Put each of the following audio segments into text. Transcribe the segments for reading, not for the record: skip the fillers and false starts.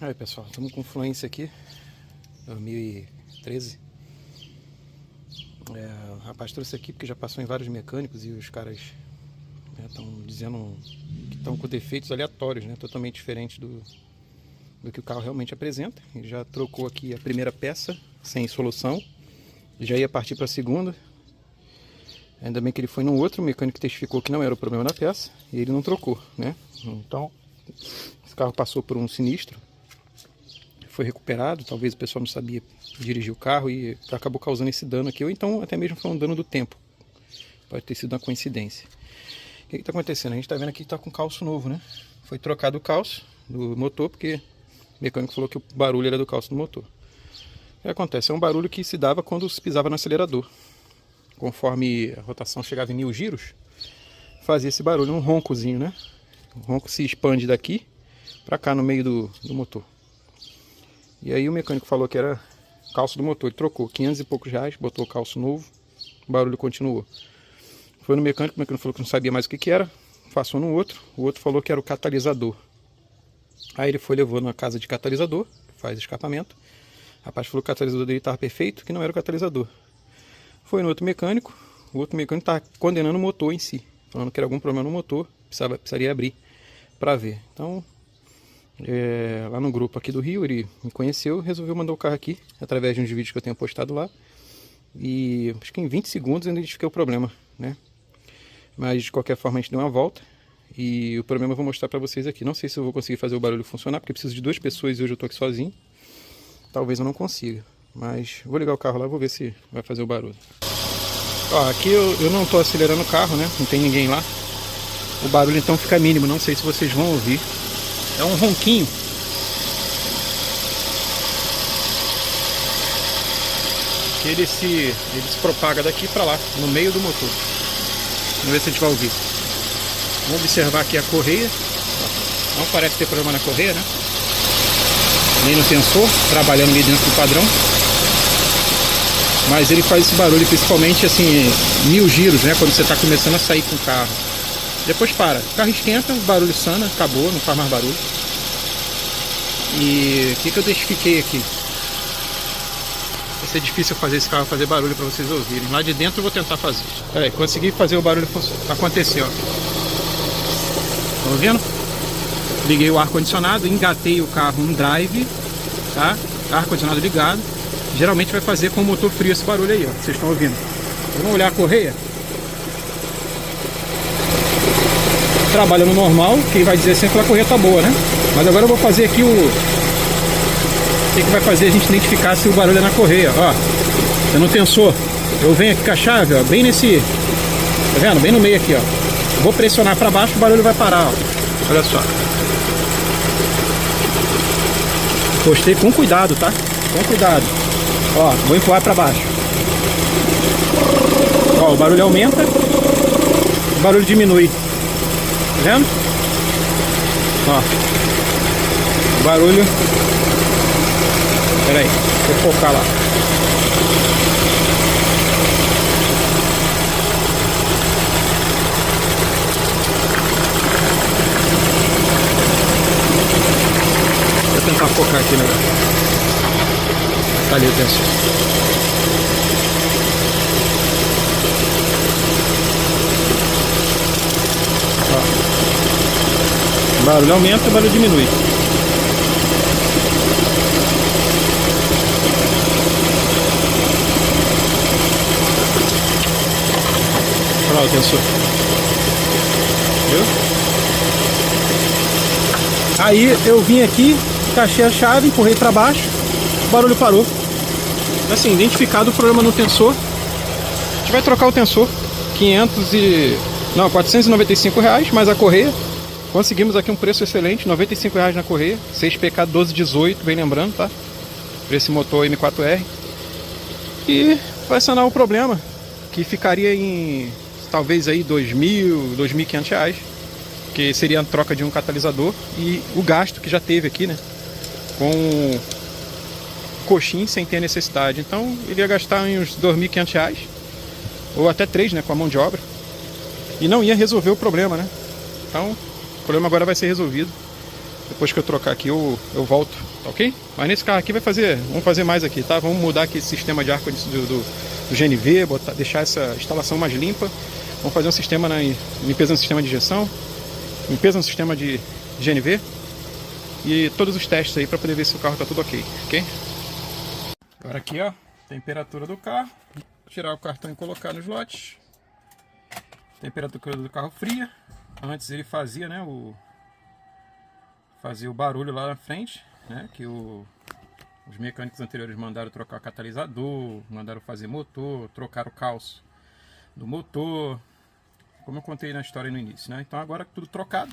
Aí pessoal, estamos com Fluence aqui, 2013. O rapaz trouxe aqui porque já passou em vários mecânicos e os caras estão dizendo que estão com defeitos aleatórios, né? Totalmente diferente do que o carro realmente apresenta. Ele já trocou aqui a primeira peça sem solução, já ia partir para a segunda. Ainda bem que ele foi num outro mecânico que testificou que não era o problema da peça e ele não trocou, né? Então, esse carro passou por um sinistro, foi recuperado, talvez o pessoal não sabia dirigir o carro e acabou causando esse dano aqui, ou então até mesmo foi um dano do tempo. Pode ter sido uma coincidência. O que está acontecendo? A gente está vendo aqui que está com calço novo, né? Foi trocado o calço do motor, porque o mecânico falou que o barulho era do calço do motor. O que acontece? É um barulho que se dava quando se pisava no acelerador. Conforme a rotação chegava em 1000 giros, fazia esse barulho, um roncozinho, né? O ronco se expande daqui para cá no meio do motor. E aí o mecânico falou que era calço do motor, ele trocou 500 e poucos reais, botou o calço novo, o barulho continuou. Foi no mecânico, o mecânico falou que não sabia mais o que era, passou no outro, o outro falou que era o catalisador. Aí ele foi, levou na casa de catalisador, que faz escapamento. O rapaz falou que o catalisador dele estava perfeito, que não era o catalisador. Foi no outro mecânico, o outro mecânico estava condenando o motor em si, falando que era algum problema no motor, precisaria abrir para ver. Então, lá no grupo aqui do Rio, ele me conheceu, resolveu mandar o carro aqui, através de uns vídeos que eu tenho postado lá. E acho que em 20 segundos eu identifiquei o problema, né? Mas de qualquer forma a gente deu uma volta e o problema eu vou mostrar para vocês aqui. Não sei se eu vou conseguir fazer o barulho funcionar, porque eu preciso de 2 pessoas e hoje eu estou aqui sozinho. Talvez eu não consiga, mas vou ligar o carro lá e vou ver se vai fazer o barulho. Ó, aqui eu não estou acelerando o carro, né? Não tem ninguém lá. O barulho então fica mínimo, não sei se vocês vão ouvir. É um ronquinho. Que ele se propaga daqui para lá, no meio do motor. Vamos ver se a gente vai ouvir. Vamos observar aqui a correia. Não parece ter problema na correia, né? Nem no sensor, trabalhando ali dentro do padrão. Mas ele faz esse barulho principalmente assim, 1000 giros, né? Quando você está começando a sair com o carro. Depois para, o carro esquenta, o barulho sana, acabou, não faz mais barulho. E o que eu testifiquei aqui? Vai ser difícil fazer esse carro fazer barulho para vocês ouvirem. Lá de dentro eu vou tentar fazer. Pera aí, consegui fazer o barulho acontecer, ó. Estão ouvindo? Liguei o ar-condicionado, engatei o carro no drive, tá? Ar-condicionado ligado. Geralmente vai fazer com o motor frio esse barulho aí, ó. Vocês estão ouvindo? Vamos olhar a correia? Trabalhando normal, quem vai dizer sempre que a correia tá boa, né? Mas agora eu vou fazer aqui o que vai fazer a gente identificar se o barulho é na correia, ó. É no tensor. Eu venho aqui com a chave, ó, bem nesse, tá vendo? Bem no meio aqui, ó. Vou pressionar para baixo, o barulho vai parar, ó. Olha só. Postei com cuidado, tá? Com cuidado. Ó, vou empurrar para baixo. Ó, o barulho aumenta, o barulho diminui. Tá vendo? Ó, o barulho. Pera aí, vou focar lá. Vou tentar focar aqui, né? Tá ali o tensor. O barulho aumenta, o barulho diminui. Olha lá o tensor. Viu? Aí eu vim aqui, encaixei a chave, empurrei para baixo, o barulho parou. Assim, identificado o problema no tensor. A gente vai trocar o tensor. 495 reais, mais a correia. Conseguimos aqui um preço excelente, 95 reais na correia, 6PK 1218, bem lembrando, tá? Para esse motor M4R. E vai sanar o problema, que ficaria em talvez aí 2.000, 2.500 reais, que seria a troca de um catalisador e o gasto que já teve aqui, né? Com coxim sem ter necessidade. Então ele ia gastar uns 2.500 reais, ou até 3, né? Com a mão de obra. E não ia resolver o problema, né? Então o problema agora vai ser resolvido. Depois que eu trocar aqui, eu volto, tá ok? Mas nesse carro aqui vamos fazer mais aqui, tá? Vamos mudar aqui esse sistema de ar do GNV, deixar essa instalação mais limpa. Vamos fazer um sistema limpeza no sistema de injeção, limpeza no sistema de GNV e todos os testes aí para poder ver se o carro tá tudo ok, ok? Agora aqui, ó, temperatura do carro. Vou tirar o cartão e colocar no slot. Temperatura do carro fria. Antes ele fazia, né, fazia o barulho lá na frente, né, que os mecânicos anteriores mandaram trocar catalisador, mandaram fazer motor, trocar o calço do motor, como eu contei na história no início, né? Então agora tudo trocado.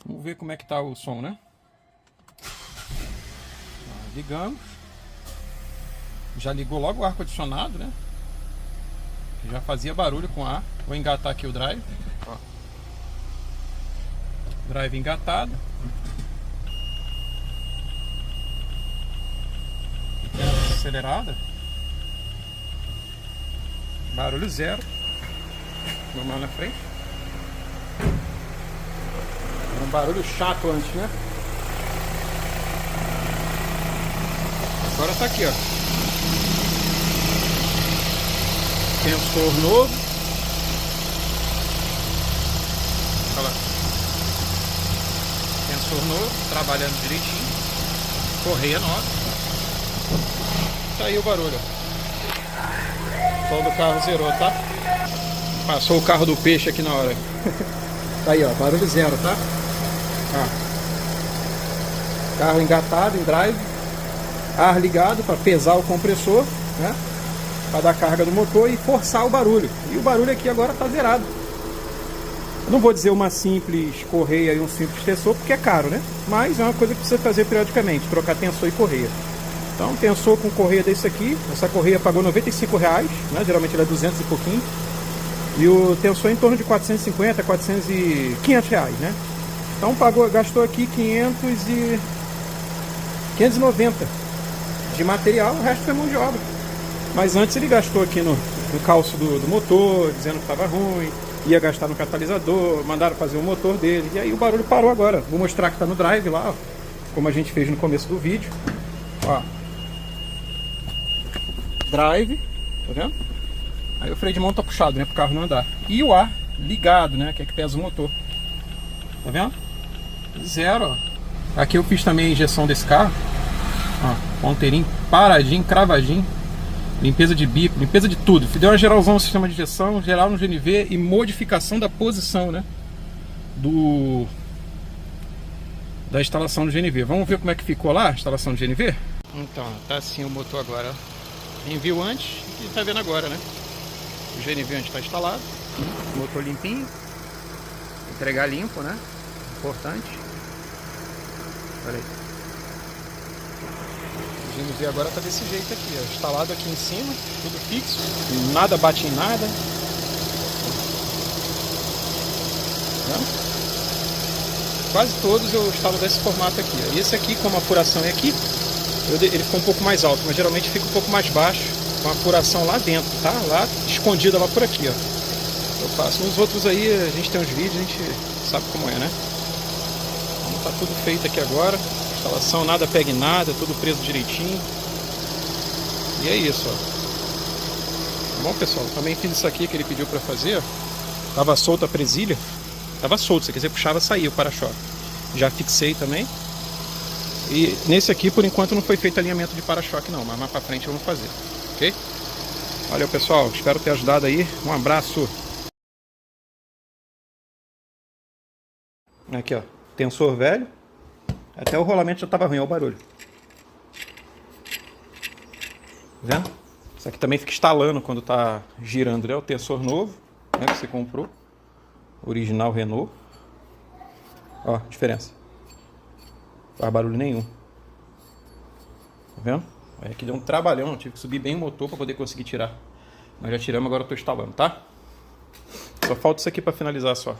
Vamos ver como é que tá o som, né? Ligamos. Já ligou logo o ar-condicionado, né? Já fazia barulho com ar. Vou engatar aqui o drive. Ó. Drive engatado. Acelerada. Barulho zero. Vamos lá na frente. Era um barulho chato antes, né? Agora tá aqui, ó. Sensor novo. Olha lá. Sensor novo, trabalhando direitinho. Correia nova. Tá aí o barulho. O som do carro zerou, tá? Passou o carro do peixe aqui na hora. Tá aí, ó, barulho zero, tá? Ó. Carro engatado em drive. Ar ligado para pesar o compressor, né? Para dar carga do motor e forçar o barulho. E o barulho aqui agora tá zerado. Eu não vou dizer uma simples correia e um simples tensor, porque é caro, né? Mas é uma coisa que precisa fazer periodicamente, trocar tensor e correia. Então, tensor com correia desse aqui, essa correia pagou R$95, né? Geralmente ela é 200 e pouquinho. E o tensor em torno de 450, 500 reais, né? Então gastou aqui 590 de material, o resto foi mão de obra. Mas antes ele gastou aqui no calço do motor, dizendo que estava ruim, ia gastar no catalisador, mandaram fazer o motor dele, e aí o barulho parou agora. Vou mostrar que está no drive lá, ó, como a gente fez no começo do vídeo. Ó. Drive, tá vendo? Aí o freio de mão tá puxado, né, pro carro não andar. E o ar ligado, né, que é que pesa o motor. Tá vendo? Zero, ó. Aqui eu fiz também a injeção desse carro. Ó, ponteirinho paradinho, cravadinho. Limpeza de bico, limpeza de tudo. Deu uma geralzão no sistema de injeção, geral no GNV e modificação da posição, né, da instalação do GNV. Vamos ver como é que ficou lá a instalação do GNV? Então, tá assim o motor agora, ó. Quem viu antes e tá vendo agora, né? O GNV antes está instalado, motor limpinho, entregar limpo, né? Importante. Olha aí. O GNV agora está desse jeito aqui, ó. Instalado aqui em cima, tudo fixo, nada bate em nada. Não? Quase todos eu instalo desse formato aqui, ó. Esse aqui, como a furação é aqui, ele ficou um pouco mais alto, mas geralmente fica um pouco mais baixo, com a furação lá dentro, tá? Lá escondida lá por aqui, ó. Eu faço. Nos outros aí a gente tem uns vídeos, a gente sabe como é, né? Então tá tudo feito aqui agora. Instalação, nada pega em nada, tudo preso direitinho. E é isso, ó. Tá bom, pessoal? Também fiz isso aqui que ele pediu pra fazer, ó. Tava solta a presilha. Tava solto, se quiser puxava, saía o para-choque. Já fixei também. E nesse aqui, por enquanto, não foi feito alinhamento de para-choque não, mas mais pra frente vamos fazer, ok? Valeu, pessoal, espero ter ajudado aí, um abraço. Aqui, ó, tensor velho, até o rolamento já tava ruim, olha o barulho. Tá vendo? Isso aqui também fica estalando quando tá girando, né? O tensor novo, né, que você comprou, original Renault. Ó, diferença. Não faz barulho nenhum. Tá vendo? Aí aqui deu um trabalhão, eu tive que subir bem o motor para poder conseguir tirar. Nós já tiramos, agora eu tô instalando, tá? Só falta isso aqui para finalizar só.